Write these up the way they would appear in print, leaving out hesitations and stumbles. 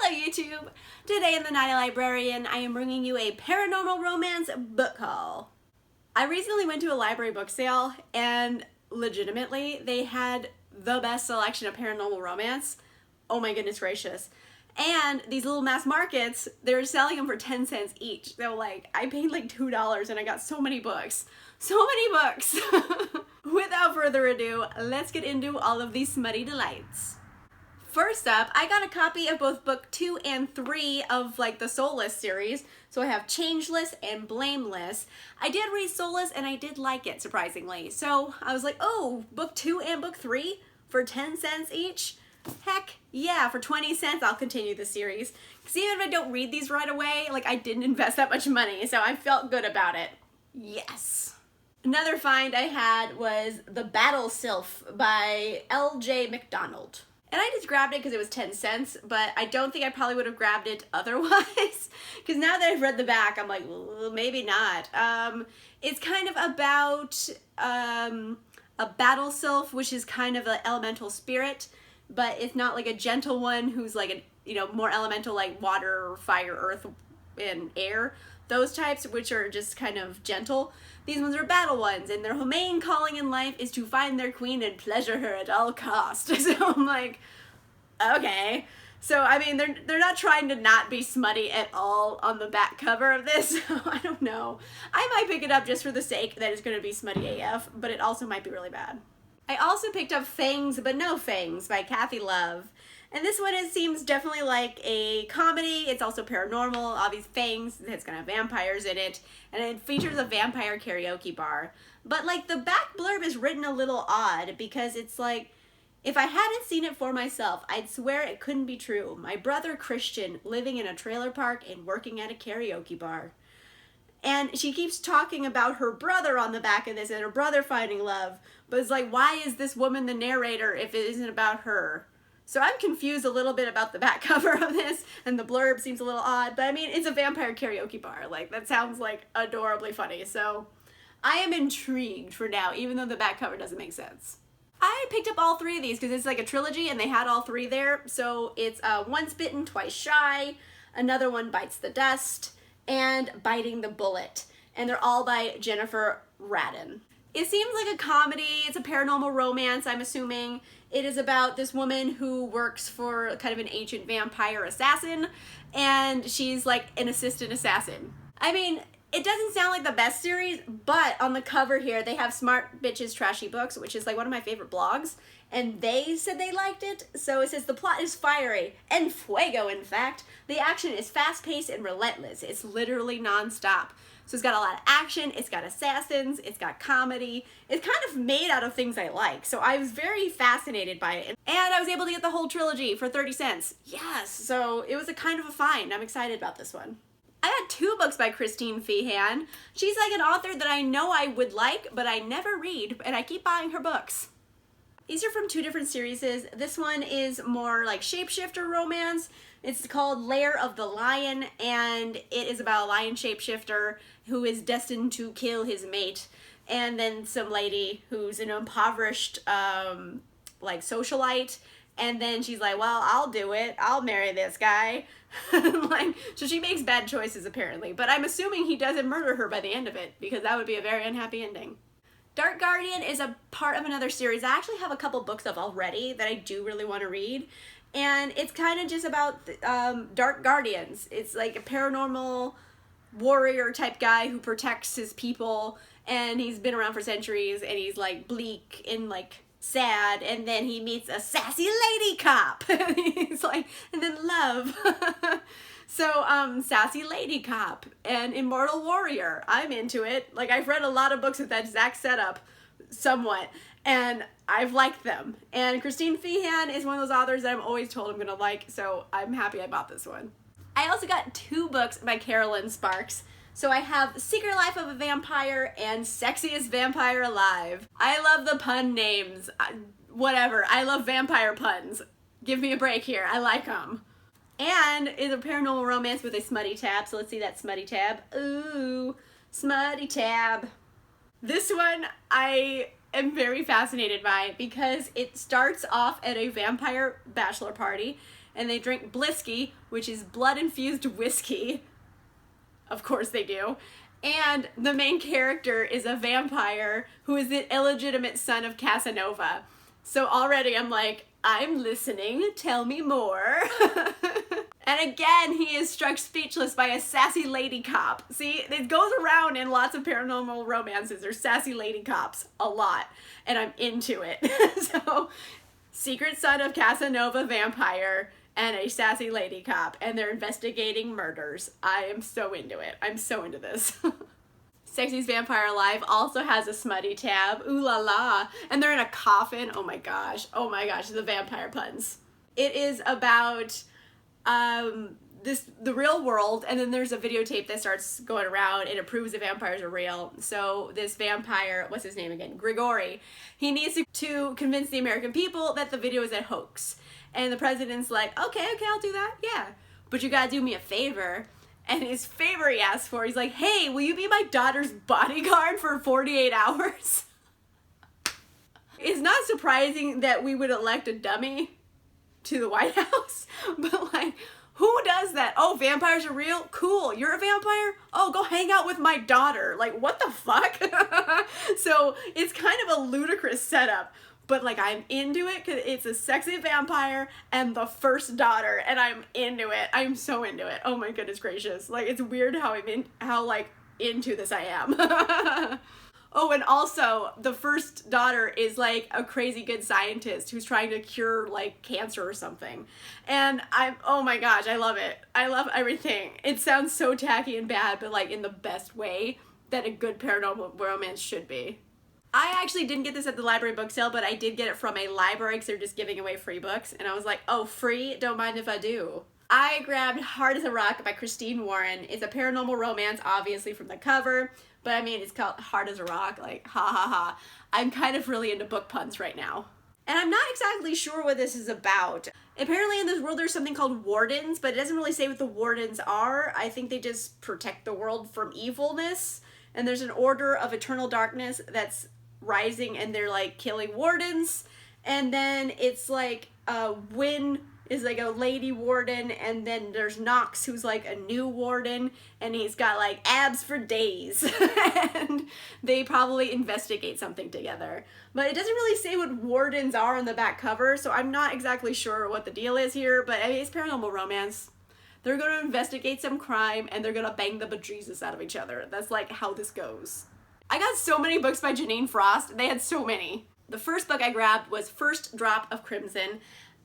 Hello YouTube! Today in the Night Librarian, I am bringing you a paranormal romance book haul. I recently went to a library book sale and legitimately they had the best selection of paranormal romance. Oh my goodness gracious. And these little mass markets, they're selling them for 10 cents each. So like, I paid like $2 and I got so many books. So many books! Without further ado, let's get into all of these smutty delights. First up, I got a copy of both book 2 and 3 of like the Soulless series. So I have Changeless and Blameless. I did read Soulless and I did like it, surprisingly. So I was like, oh, book 2 and book 3 for 10 cents each? Heck yeah, for 20 cents I'll continue the series. Because even if I don't read these right away, like I didn't invest that much money, so I felt good about it. Yes. Another find I had was The Battle Sylph by L.J. McDonald. And I just grabbed it because it was 10 cents, but I don't think I probably would have grabbed it otherwise. Because now that I've read the back, I'm like, well, maybe not. It's kind of about a battle sylph, which is kind of an elemental spirit, but it's not like a gentle one who's like, more elemental like water, fire, earth, and air. Those types, which are just kind of gentle. These ones are battle ones, and their main calling in life is to find their queen and pleasure her at all cost. So I'm like, okay. So, I mean, they're not trying to not be smutty at all on the back cover of this, so I don't know. I might pick it up just for the sake that it's going to be smutty AF, but it also might be really bad. I also picked up Fangs, but No Fangs by Kathy Love. And this one, it seems definitely like a comedy. It's also paranormal. Obviously, Fangs, it's gonna have vampires in it. And it features a vampire karaoke bar. But like the back blurb is written a little odd because it's like, if I hadn't seen it for myself, I'd swear it couldn't be true. My brother Christian living in a trailer park and working at a karaoke bar. And she keeps talking about her brother on the back of this and her brother finding love. But it's like, why is this woman the narrator if it isn't about her? So I'm confused a little bit about the back cover of this, and the blurb seems a little odd, but I mean, it's a vampire karaoke bar. Like, that sounds like adorably funny, so I am intrigued for now, even though the back cover doesn't make sense. I picked up all 3 of these because it's like a trilogy and they had all 3 there. So it's Once Bitten, Twice Shy, another one Bites the Dust, and Biting the Bullet. And they're all by Jennifer Rardin. It seems like a comedy. It's a paranormal romance, I'm assuming. It is about this woman who works for kind of an ancient vampire assassin, and she's like an assistant assassin. I mean, it doesn't sound like the best series, but on the cover here, they have Smart Bitches Trashy Books, which is like one of my favorite blogs, and they said they liked it. So it says the plot is fiery, and fuego in fact. The action is fast-paced and relentless. It's literally non-stop. So it's got a lot of action, it's got assassins, it's got comedy. It's kind of made out of things I like. So I was very fascinated by it. And I was able to get the whole trilogy for 30 cents. Yes, so it was a kind of a find. I'm excited about this one. I got 2 books by Jeaniene Feehan. She's like an author that I know I would like, but I never read, and I keep buying her books. These are from 2 different series. This one is more like shapeshifter romance. It's called Lair of the Lion, and it is about a lion shapeshifter who is destined to kill his mate. And then some lady who's an impoverished like socialite, and then she's like, well, I'll do it. I'll marry this guy. Like, so she makes bad choices apparently, but I'm assuming he doesn't murder her by the end of it because that would be a very unhappy ending. Dark Guardian is a part of another series I actually have a couple books of already that I do really want to read. And it's kind of just about Dark Guardians. It's like a paranormal warrior type guy who protects his people, and he's been around for centuries, and he's like bleak and like sad, and then he meets a sassy lady cop. He's like, and then love. So, Sassy Lady Cop and Immortal Warrior. I'm into it. Like, I've read a lot of books with that exact setup, somewhat, and I've liked them. And Jeaniene Feehan is one of those authors that I'm always told I'm gonna like, so I'm happy I bought this one. I also got 2 books by Kerrelyn Sparks. So I have Secret Life of a Vampire and Sexiest Vampire Alive. I love the pun names. Whatever, I love vampire puns. Give me a break here, I like them. And it's a paranormal romance with a smutty tab. So let's see that smutty tab. Ooh, smutty tab. This one I am very fascinated by because it starts off at a vampire bachelor party and they drink blisky, which is blood-infused whiskey. Of course they do. And the main character is a vampire who is the illegitimate son of Casanova. So already I'm like, I'm listening, tell me more. And again, he is struck speechless by a sassy lady cop. See, it goes around in lots of paranormal romances. There's sassy lady cops, a lot, and I'm into it. So, secret son of Casanova vampire and a sassy lady cop, and they're investigating murders. I am so into it. I'm so into this. Sexiest Vampire Alive also has a smutty tab. Ooh la la. And they're in a coffin. Oh my gosh. Oh my gosh, the vampire puns. It is about the real world, and then there's a videotape that starts going around and it proves that vampires are real. So this vampire, what's his name again? Grigory. He needs to convince the American people that the video is a hoax. And the president's like, okay, I'll do that. Yeah. But you gotta do me a favor. And his favor he asks for, he's like, hey, will you be my daughter's bodyguard for 48 hours? It's not surprising that we would elect a dummy to the White House, but like, who does that? Oh, vampires are real? Cool, you're a vampire? Oh, go hang out with my daughter. Like, what the fuck? So it's kind of a ludicrous setup, but like, I'm into it because it's a sexy vampire and the first daughter, and I'm into it. I'm so into it. Oh my goodness gracious. Like, it's weird how like into this I am. Oh, and also the first daughter is like a crazy good scientist who's trying to cure like cancer or something. And oh my gosh, I love it. I love everything. It sounds so tacky and bad, but like in the best way that a good paranormal romance should be. I actually didn't get this at the library book sale, but I did get it from a library because they're just giving away free books. And I was like, oh, free? Don't mind if I do. I grabbed Hard as a Rock by Christine Warren. It's a paranormal romance, obviously from the cover. But I mean, it's called Hard as a Rock, like, ha ha ha. I'm kind of really into book puns right now. And I'm not exactly sure what this is about. Apparently in this world there's something called wardens, but it doesn't really say what the wardens are. I think they just protect the world from evilness. And there's an order of eternal darkness that's rising, and they're like killing wardens. And then it's like Wynn is like a lady warden, and then there's Knox, who's like a new warden, and he's got like abs for days. And they probably investigate something together. But it doesn't really say what wardens are on the back cover, so I'm not exactly sure what the deal is here, but I mean, it's paranormal romance. They're going to investigate some crime, and they're going to bang the bejesus out of each other. That's like how this goes. I got so many books by Jeaniene Frost. They had so many. The first book I grabbed was First Drop of Crimson,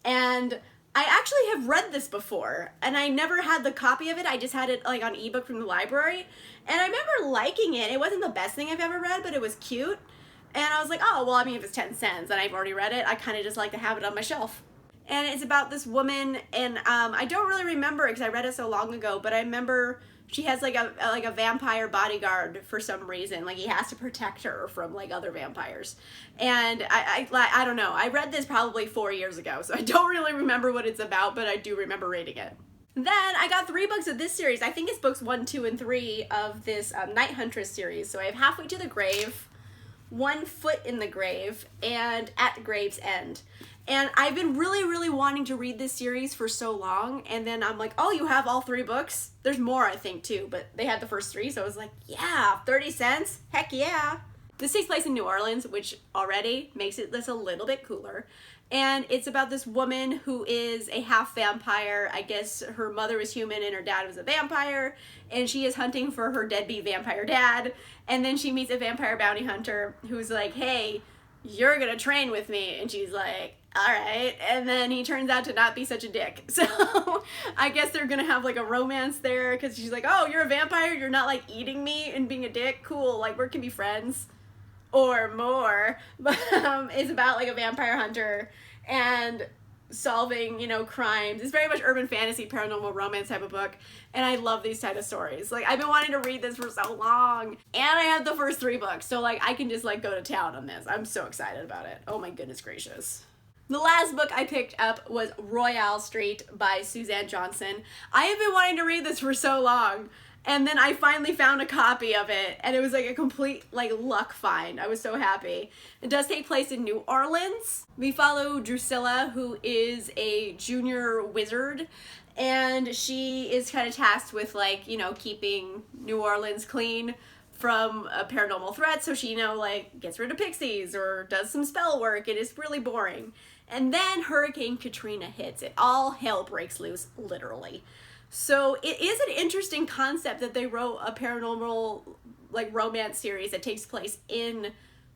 and I actually have read this before, and I never had the copy of it. I just had it like on ebook from the library, and I remember liking it. It wasn't the best thing I've ever read, but it was cute, and I was like, oh, well, I mean, if it's 10 cents and I've already read it, I kind of just like to have it on my shelf. And it's about this woman, and I don't really remember because I read it so long ago, but I remember she has like a vampire bodyguard for some reason. Like, he has to protect her from like other vampires. And I don't know. I read this probably 4 years ago, so I don't really remember what it's about, but I do remember reading it. Then I got 3 books of this series. I think it's books 1, 2, and 3 of this Night Huntress series. So I have Halfway to the Grave, One Foot in the Grave, and At Grave's End. And I've been really, really wanting to read this series for so long, and then I'm like, oh, you have all 3 books? There's more, I think, too, but they had the first 3, so I was like, yeah, 30 cents? Heck yeah. This takes place in New Orleans, which already makes it this a little bit cooler. And it's about this woman who is a half vampire. I guess her mother was human and her dad was a vampire, and she is hunting for her deadbeat vampire dad. And then she meets a vampire bounty hunter who's like, hey, you're gonna train with me. And she's like, all right. And then he turns out to not be such a dick. So I guess they're gonna have like a romance there, because she's like, oh, you're a vampire, you're not like eating me and being a dick, cool, like we can be friends or more. But it's about like a vampire hunter and solving, you know, crimes. It's very much urban fantasy, paranormal romance type of book, and I love these type of stories. Like, I've been wanting to read this for so long, and I have the first 3 books, so like I can just like go to town on this. I'm so excited about it. Oh my goodness gracious. The last book I picked up was Royale Street by Suzanne Johnson. I have been wanting to read this for so long, and then I finally found a copy of it, and it was like a complete like luck find. I was so happy. It does take place in New Orleans. We follow Drusilla, who is a junior wizard, and she is kind of tasked with, like, you know, keeping New Orleans clean from a paranormal threat, so she, you know, like, gets rid of pixies or does some spell work. It is really boring. And then Hurricane Katrina hits. It all hell breaks loose, literally. So it is an interesting concept that they wrote a paranormal, like, romance series that takes place in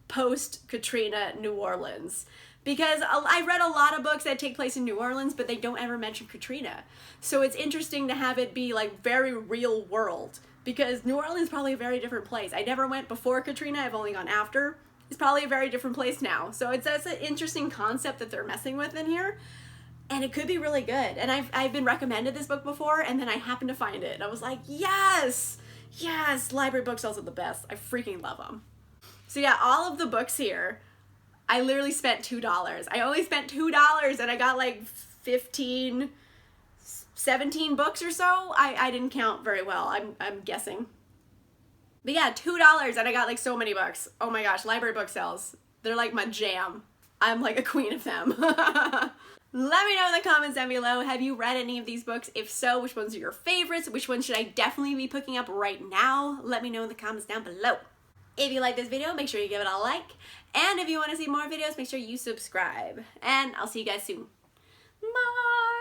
post-Katrina New Orleans. Because I read a lot of books that take place in New Orleans, but they don't ever mention Katrina. So it's interesting to have it be, like, very real world. Because New Orleans is probably a very different place. I never went before Katrina, I've only gone after. It's probably a very different place now. So that's an interesting concept that they're messing with in here. And it could be really good. And I've been recommended this book before, and then I happened to find it. And I was like, yes! Yes! Library bookshelves are the best. I freaking love them. So yeah, all of the books here, I literally spent $2. I only spent $2, and I got like 15, 17 books or so. I didn't count very well, I'm guessing. But yeah, $2, and I got like so many books. Oh my gosh, library book sales. They're like my jam. I'm like a queen of them. Let me know in the comments down below, have you read any of these books? If so, which ones are your favorites? Which ones should I definitely be picking up right now? Let me know in the comments down below. If you like this video, make sure you give it a like. And if you want to see more videos, make sure you subscribe. And I'll see you guys soon. Bye!